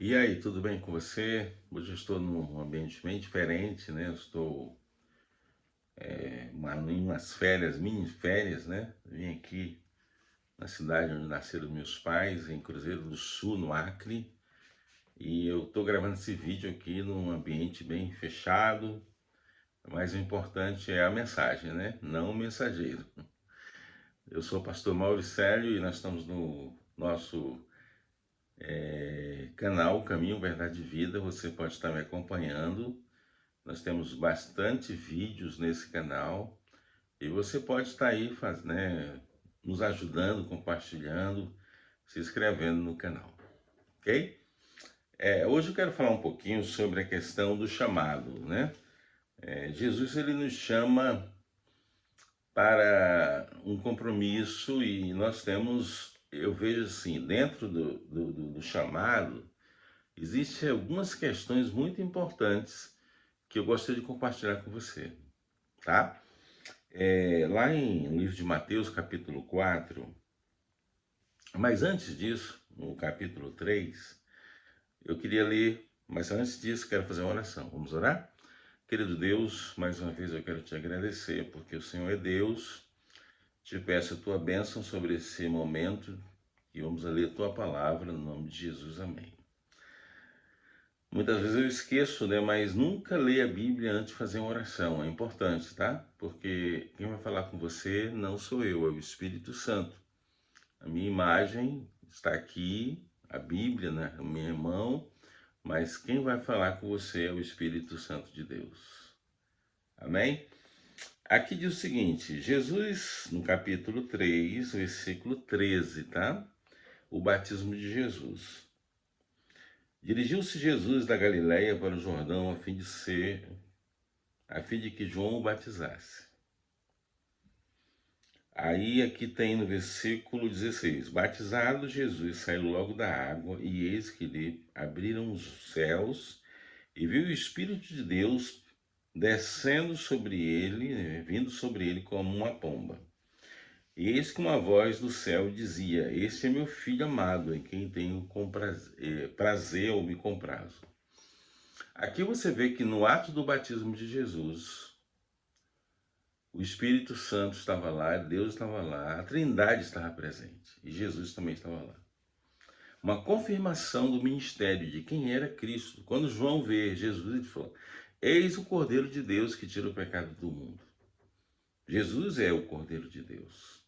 E aí, tudo bem com você? Hoje eu estou num ambiente bem diferente, né? Eu estou em umas férias, mini férias, né? Vim aqui na cidade onde nasceram meus pais, em Cruzeiro do Sul, no Acre, e eu estou gravando esse vídeo aqui num ambiente bem fechado, mas o importante é a mensagem, né? Não o mensageiro. Eu sou o pastor Mauricélio e nós estamos no nosso canal Caminho, Verdade e Vida. Você pode estar me acompanhando. Nós temos bastante vídeos nesse canal e você pode estar aí nos ajudando, compartilhando, se inscrevendo no canal, ok? Hoje eu quero falar um pouquinho sobre a questão do chamado, né? Jesus ele nos chama para um compromisso e nós temos, eu vejo assim, dentro do chamado, existem algumas questões muito importantes que eu gostaria de compartilhar com você, tá? Lá no livro de Mateus, capítulo 4, mas antes disso, no capítulo 3, eu queria ler, mas antes disso, quero fazer uma oração. Vamos orar? Querido Deus, mais uma vez eu quero te agradecer, porque o Senhor é Deus. Te peço a tua bênção sobre esse momento e vamos ler a tua palavra, no nome de Jesus, amém. Muitas vezes eu esqueço, né? Mas nunca leia a Bíblia antes de fazer uma oração. É importante, tá? Porque quem vai falar com você não sou eu, é o Espírito Santo. A minha imagem está aqui, a Bíblia na minha mão, mas quem vai falar com você é o Espírito Santo de Deus. Amém? Aqui diz o seguinte, Jesus, no capítulo 3, versículo 13, tá? O batismo de Jesus. Dirigiu-se Jesus da Galiléia para o Jordão a fim de que João o batizasse. Aí aqui tem no versículo 16, batizado Jesus saiu logo da água e eis que lhe abriram os céus e viu o Espírito de Deus descendo sobre ele, vindo sobre ele como uma pomba. E eis que uma voz do céu dizia, este é meu filho amado, em quem tenho prazer ou me comprazo. Aqui você vê que no ato do batismo de Jesus, o Espírito Santo estava lá, Deus estava lá, a Trindade estava presente e Jesus também estava lá. Uma confirmação do ministério de quem era Cristo. Quando João vê Jesus, ele falou: eis o Cordeiro de Deus que tira o pecado do mundo. Jesus é o Cordeiro de Deus.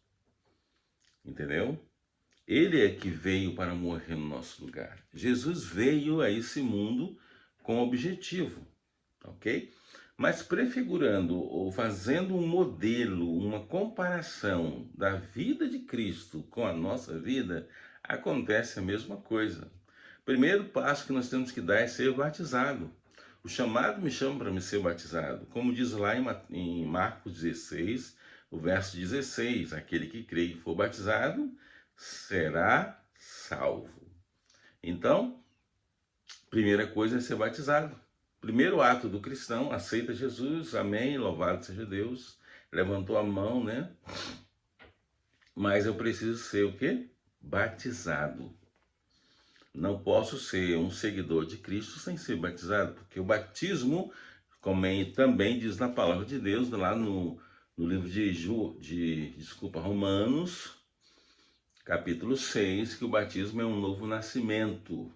Entendeu? Ele é que veio para morrer no nosso lugar. Jesus veio a esse mundo com objetivo, ok? Mas prefigurando ou fazendo um modelo, uma comparação da vida de Cristo com a nossa vida, acontece a mesma coisa. Primeiro passo que nós temos que dar é ser batizado. O chamado me chama para me ser batizado. Como diz lá em Marcos 16, o verso 16, aquele que crê e for batizado será salvo. Então, primeira coisa é ser batizado. Primeiro ato do cristão, aceita Jesus, amém, louvado seja Deus. Levantou a mão, né? Mas eu preciso ser o quê? Batizado. Não posso ser um seguidor de Cristo sem ser batizado, porque o batismo, como também diz na palavra de Deus, lá no livro Romanos, capítulo 6, que o batismo é um novo nascimento.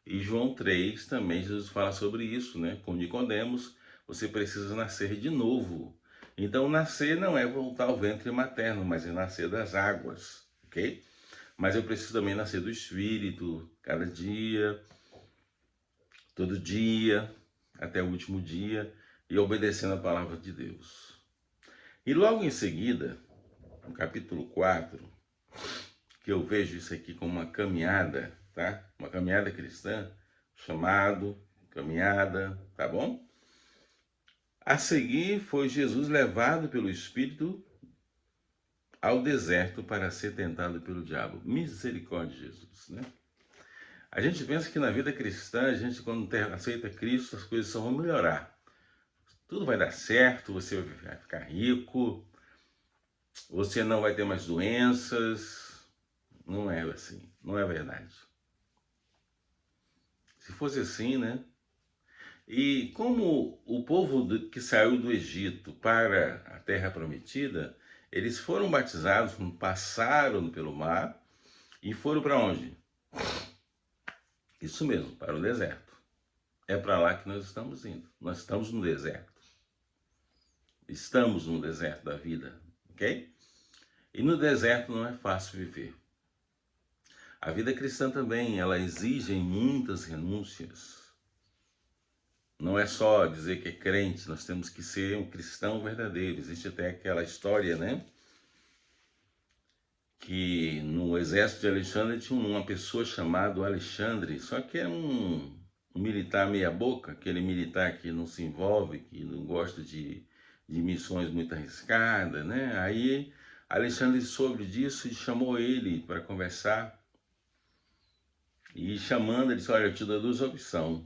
E João 3 também Jesus fala sobre isso, né? Com Nicodemos, você precisa nascer de novo. Então, nascer não é voltar ao ventre materno, mas é nascer das águas, ok? Mas eu preciso também nascer do Espírito, cada dia, todo dia, até o último dia, e obedecendo a palavra de Deus. E logo em seguida, no capítulo 4, que eu vejo isso aqui como uma caminhada, tá? Uma caminhada cristã, chamado, caminhada, tá bom? A seguir foi Jesus levado pelo Espírito ao deserto para ser tentado pelo diabo. Misericórdia de Jesus, né? A gente pensa que na vida cristã, a gente quando aceita Cristo, as coisas só vão melhorar. Tudo vai dar certo, você vai ficar rico, você não vai ter mais doenças. Não é assim, não é verdade. fosse assim, né? E como o povo que saiu do Egito para a Terra Prometida, eles foram batizados, passaram pelo mar e foram para onde? Isso mesmo, para o deserto. É para lá que nós estamos indo. Nós estamos no deserto. Estamos no deserto da vida, ok? E no deserto não é fácil viver. A vida cristã também, ela exige muitas renúncias. Não é só dizer que é crente, nós temos que ser um cristão verdadeiro. Existe até aquela história, né? Que no exército de Alexandre tinha uma pessoa chamada Alexandre, só que é um militar meia boca, aquele militar que não se envolve, que não gosta de missões muito arriscadas, né? Aí Alexandre soube disso e chamou ele para conversar. E chamando, ele disse, olha, eu te dou duas opções,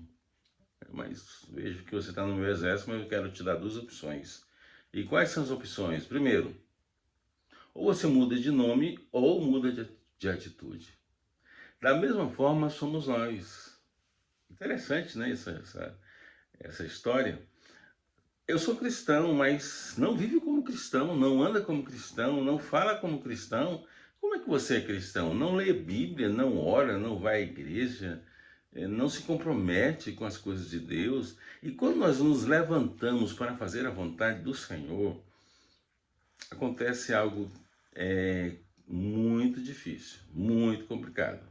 mas vejo que você está no meu exército, mas eu quero te dar duas opções. E quais são as opções? Primeiro, ou você muda de nome ou muda de atitude. Da mesma forma somos nós. Interessante, né, essa história. Eu sou cristão, mas não vive como cristão, não anda como cristão, não fala como cristão. Como é que você é cristão? Não lê Bíblia, não ora, não vai à igreja, não se compromete com as coisas de Deus. E quando nós nos levantamos para fazer a vontade do Senhor, acontece algo muito difícil, muito complicado.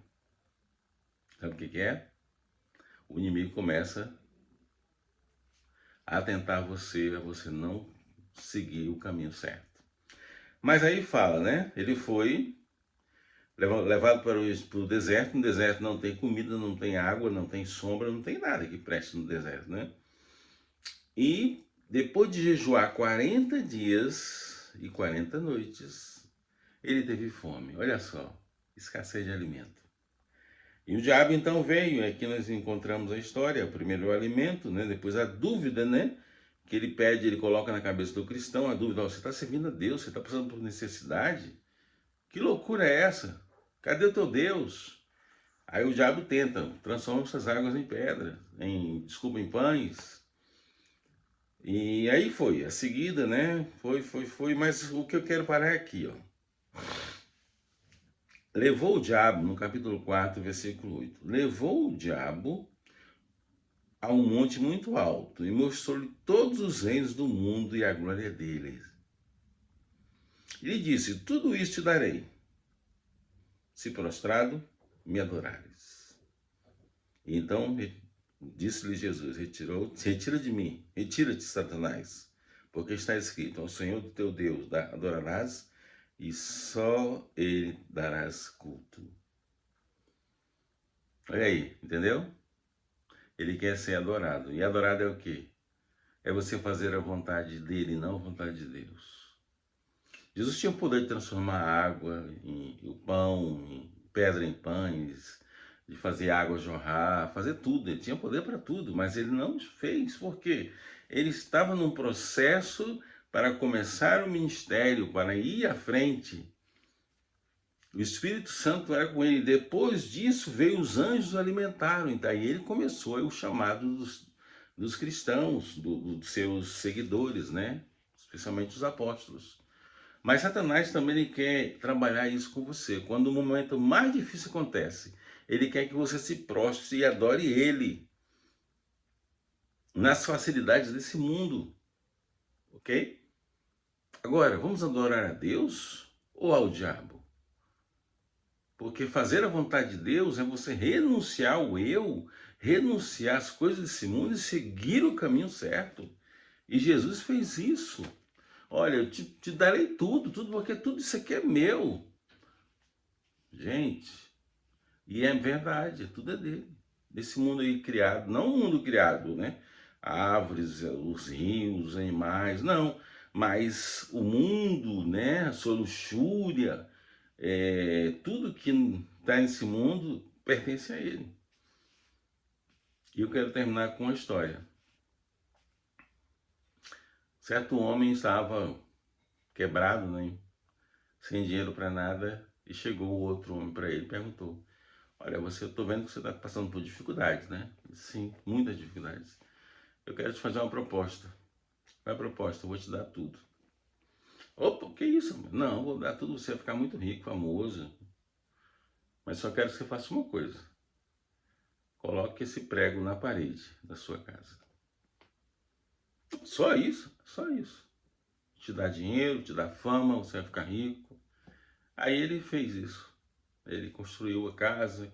Sabe o que é? O inimigo começa a tentar você, a você não seguir o caminho certo. Mas aí fala, né? Ele foi levado para o deserto. No deserto não tem comida, não tem água, não tem sombra, não tem nada que preste no deserto, né? E depois de jejuar 40 dias e 40 noites, ele teve fome. Olha só, escassez de alimento. E o diabo então veio, aqui nós encontramos a história, o primeiro o alimento, né? Depois a dúvida, né? Que ele pede, ele coloca na cabeça do cristão a dúvida, você está servindo a Deus, você está passando por necessidade? Que loucura é essa? Cadê o teu Deus? Aí o diabo tenta, transforma essas águas em pedra, em pães. E aí foi, a seguida, né? Foi, mas o que eu quero parar é aqui, ó. Levou o diabo, no capítulo 4, versículo 8. Levou o diabo a um monte muito alto e mostrou-lhe todos os reinos do mundo e a glória deles. Ele disse, tudo isso te darei, se prostrado me adorares. E então disse-lhe Jesus, retira de mim, retira-te, Satanás, porque está escrito, ao Senhor do teu Deus adorarás e só ele darás culto. Olha aí, entendeu? Ele quer ser adorado. E adorado é o quê? É você fazer a vontade dele, não a vontade de Deus. Jesus tinha o poder de transformar a água o pão, pedra em pães, de fazer água jorrar, fazer tudo. Ele tinha poder para tudo, mas ele não fez. Por quê? Ele estava num processo para começar o ministério, para ir à frente. O Espírito Santo era com ele. Depois disso, veio os anjos o alimentaram. Então, aí ele começou o chamado dos cristãos, dos seus seguidores, né? Especialmente os apóstolos. Mas Satanás também ele quer trabalhar isso com você. Quando o momento mais difícil acontece, ele quer que você se prostre e adore ele nas facilidades desse mundo. Ok? Agora, vamos adorar a Deus ou ao diabo? Porque fazer a vontade de Deus é você renunciar ao eu, renunciar às coisas desse mundo e seguir o caminho certo. E Jesus fez isso. Olha, eu te darei tudo, porque tudo isso aqui é meu. Gente, e é verdade, tudo é dele. Desse mundo aí criado, não o mundo criado, né? Árvores, os rios, os animais, não. Mas o mundo, né? A sua luxúria, tudo que está nesse mundo pertence a ele. E eu quero terminar com uma história. Certo homem estava quebrado, né? Sem dinheiro para nada, e chegou outro homem para ele e perguntou, Olha, eu tô vendo que você está passando por dificuldades, né? Sim, muitas dificuldades. Eu quero te fazer uma proposta. Qual é a proposta? Eu vou te dar tudo. Opa, que isso? Não, eu vou dar tudo, você vai ficar muito rico, famoso. Mas só quero que você faça uma coisa. Coloque esse prego na parede da sua casa. Só isso, só isso. Te dá dinheiro, te dá fama, você vai ficar rico. Aí ele fez isso. Ele construiu a casa,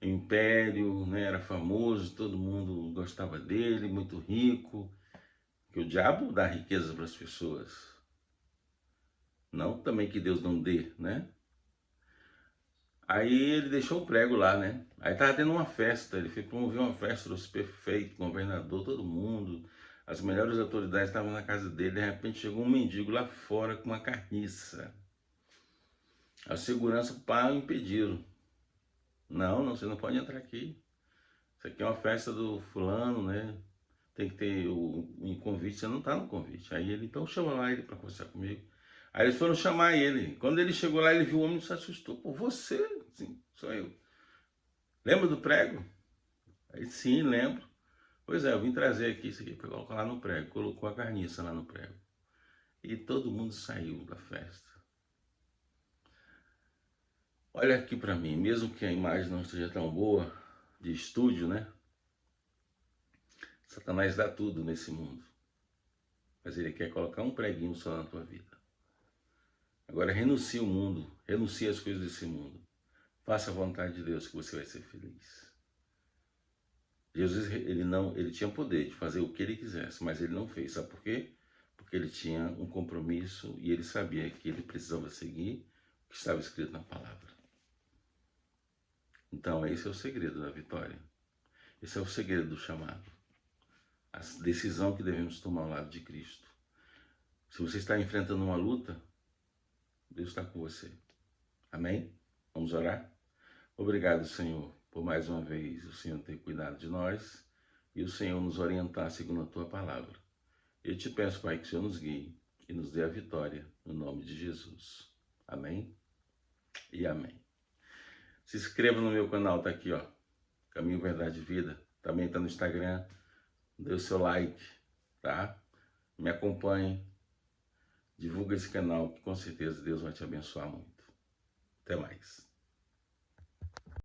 império, né? Era famoso, todo mundo gostava dele, muito rico. Que o diabo dá riqueza para as pessoas. Não também que Deus não dê, né? Aí ele deixou o prego lá, né? Aí tava tendo uma festa, ele foi promover uma festa, trouxe prefeito, governador, todo mundo. As melhores autoridades estavam na casa dele, de repente chegou um mendigo lá fora com uma carniça. A segurança para impediram. Não, não, você não pode entrar aqui. Isso aqui é uma festa do fulano, né? Tem que ter o convite, você não tá no convite. Aí ele, então chama lá ele para conversar comigo. Aí eles foram chamar ele. Quando ele chegou lá, ele viu o homem e se assustou. Pô, você? Sim, sou eu. Lembra do prego? Aí sim, lembro. Pois é, eu vim trazer aqui isso aqui para colocar lá no prego. Colocou a carniça lá no prego. E todo mundo saiu da festa. Olha aqui para mim, mesmo que a imagem não esteja tão boa, de estúdio, né? Satanás dá tudo nesse mundo. Mas ele quer colocar um preguinho só na tua vida. Agora renuncia o mundo, renuncia as coisas desse mundo. Faça a vontade de Deus que você vai ser feliz. Jesus, ele tinha poder de fazer o que ele quisesse, mas ele não fez. Sabe por quê? Porque ele tinha um compromisso e ele sabia que ele precisava seguir o que estava escrito na palavra. Então, esse é o segredo da vitória. Esse é o segredo do chamado. A decisão que devemos tomar ao lado de Cristo. Se você está enfrentando uma luta, Deus está com você. Amém? Vamos orar? Obrigado, Senhor, por mais uma vez o Senhor ter cuidado de nós e o Senhor nos orientar segundo a Tua palavra. Eu te peço, Pai, que o Senhor nos guie e nos dê a vitória, no nome de Jesus. Amém? E amém. Se inscreva no meu canal, tá aqui, ó. Caminho, Verdade e Vida. Também tá no Instagram. Dê o seu like, tá? Me acompanhe. Divulga esse canal, que com certeza Deus vai te abençoar muito. Até mais.